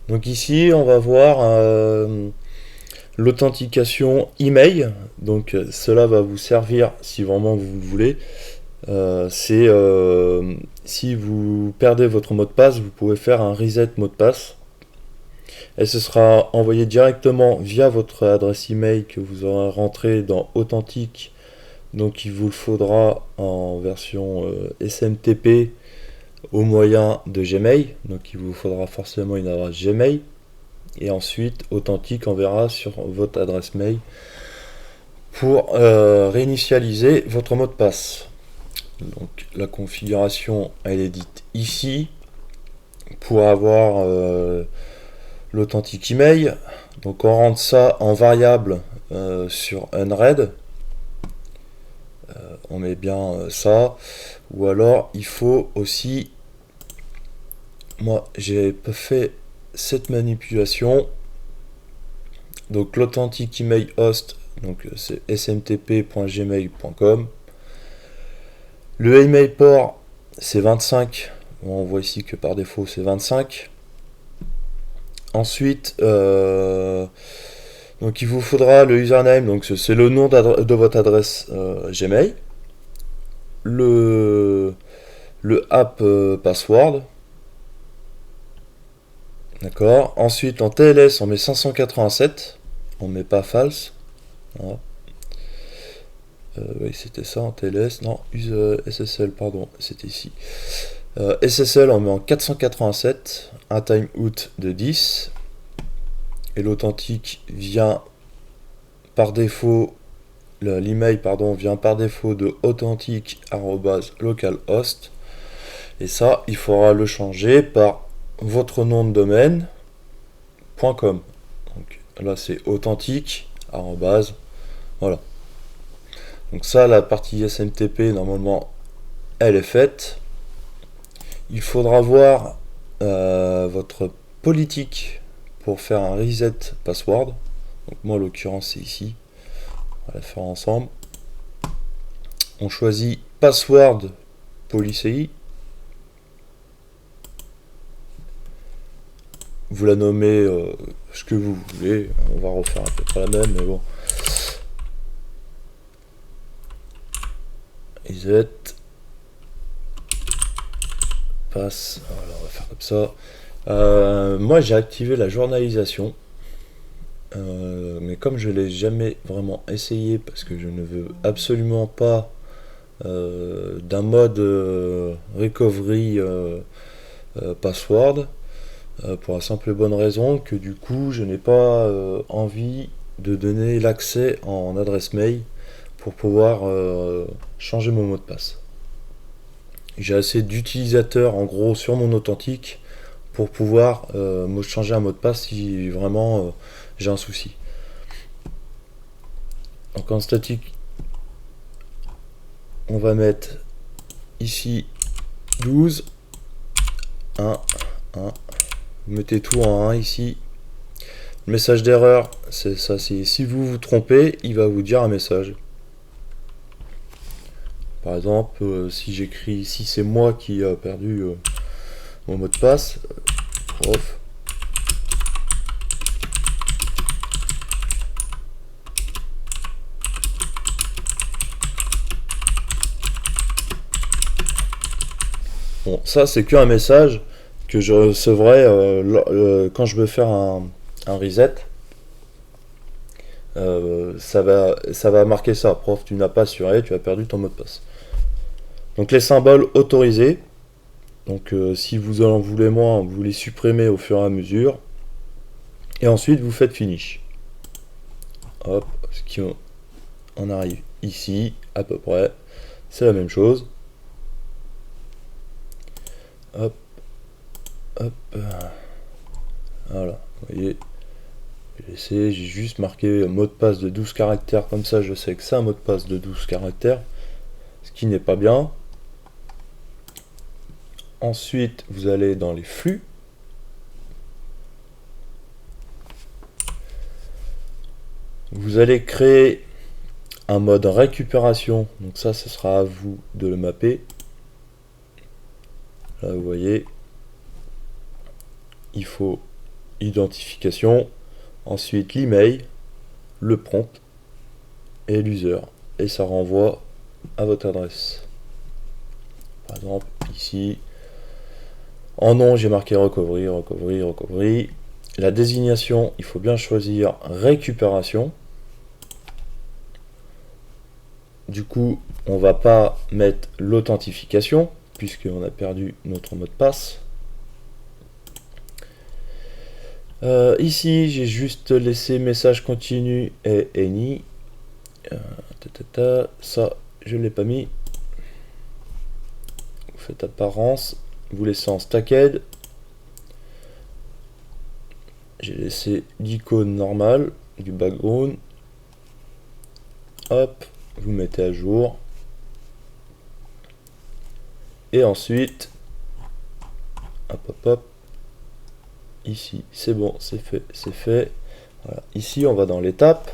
Donc ici, on va voir l'authentication email. Donc cela va vous servir si vraiment vous le voulez. C'est si vous perdez votre mot de passe, vous pouvez faire un reset mot de passe. Et ce sera envoyé directement via votre adresse email que vous aurez rentré dans Authentique. Donc il vous le faudra en version SMTP au moyen de Gmail. Donc il vous faudra forcément une adresse Gmail. Et ensuite, Authentique enverra sur votre adresse mail pour réinitialiser votre mot de passe. Donc la configuration, elle est dite ici pour avoir l'authentique email. Donc on rentre ça en variable sur unread. On met bien ça. Ou alors il faut aussi, moi j'ai fait cette manipulation. Donc l'authentique email host, donc c'est smtp.gmail.com. Le email port c'est 25. On voit ici que par défaut c'est 25. Ensuite, donc il vous faudra le username, donc c'est le nom de votre adresse Gmail, le app password, d'accord. Ensuite en TLS on met 587, on met pas false. Voilà. Oui, c'était ça en TLS, non, SSL, pardon, c'était ici. SSL on met en 487, un timeout de 10, et l'authentique vient par défaut, l'email pardon vient par défaut de authentique@localhost, et ça il faudra le changer par votre nom de domaine .com. Donc là c'est authentique voilà. Donc ça, la partie SMTP normalement elle est faite. Il faudra voir votre politique pour faire un reset password. Donc moi en l'occurrence c'est ici. On va la faire ensemble. On choisit password policy. Vous la nommez ce que vous voulez. On va refaire à peu près la même, mais bon. Reset passe. Voilà, on va faire comme ça. Moi j'ai activé la journalisation. Mais comme je l'ai jamais vraiment essayé parce que je ne veux absolument pas d'un mode recovery password, pour la simple et bonne raison que du coup je n'ai pas envie de donner l'accès en adresse mail pour pouvoir changer mon mot de passe. J'ai assez d'utilisateurs en gros sur mon authentique pour pouvoir me changer un mot de passe si vraiment j'ai un souci. Donc en statique, on va mettre ici 12, 1, 1. Vous mettez tout en 1 ici. Le message d'erreur, c'est ça, c'est si vous vous trompez, il va vous dire un message. Par exemple, si j'écris ici, c'est moi qui ai perdu mon mot de passe, prof. Bon, ça c'est qu'un message que je recevrai quand je veux faire un reset. Ça va marquer ça, prof, tu n'as pas assuré, tu as perdu ton mot de passe. Donc les symboles autorisés, donc si vous en voulez moins, vous les supprimez au fur et à mesure. Et ensuite vous faites finish. Hop, on arrive ici, à peu près, c'est la même chose. Hop, hop, voilà, vous voyez, j'ai juste marqué mot de passe de 12 caractères, comme ça je sais que c'est un mot de passe de 12 caractères, ce qui n'est pas bien. Ensuite, vous allez dans les flux. Vous allez créer un mode récupération, donc ça ce sera à vous de le mapper. Là vous voyez, il faut identification, ensuite l'email, le prompt et l'user, et ça renvoie à votre adresse. Par exemple ici en nom j'ai marqué recovery, recovery, recovery. La désignation, il faut bien choisir récupération. Du coup on va pas mettre l'authentification puisqu'on a perdu notre mot de passe. Ici j'ai juste laissé message continu et any. Ça je l'ai pas mis. Vous faites apparence, vous laissez en stacked. J'ai laissé l'icône normale du background. Hop, vous mettez à jour. Et ensuite, hop hop hop, ici c'est bon, c'est fait, c'est fait. Voilà. Ici on va dans l'étape.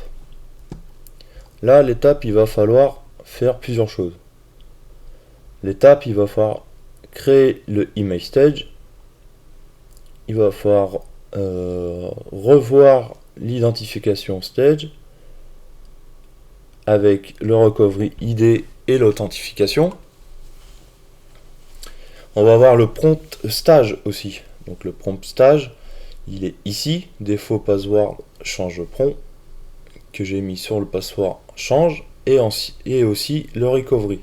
Là l'étape il va falloir faire plusieurs choses. L'étape il va falloir créer le email stage. Il va falloir revoir l'identification stage avec le recovery ID et l'authentification. On va voir le prompt stage aussi. Donc le prompt stage, il est ici, défaut password change prompt, que j'ai mis sur le password change, et aussi le recovery.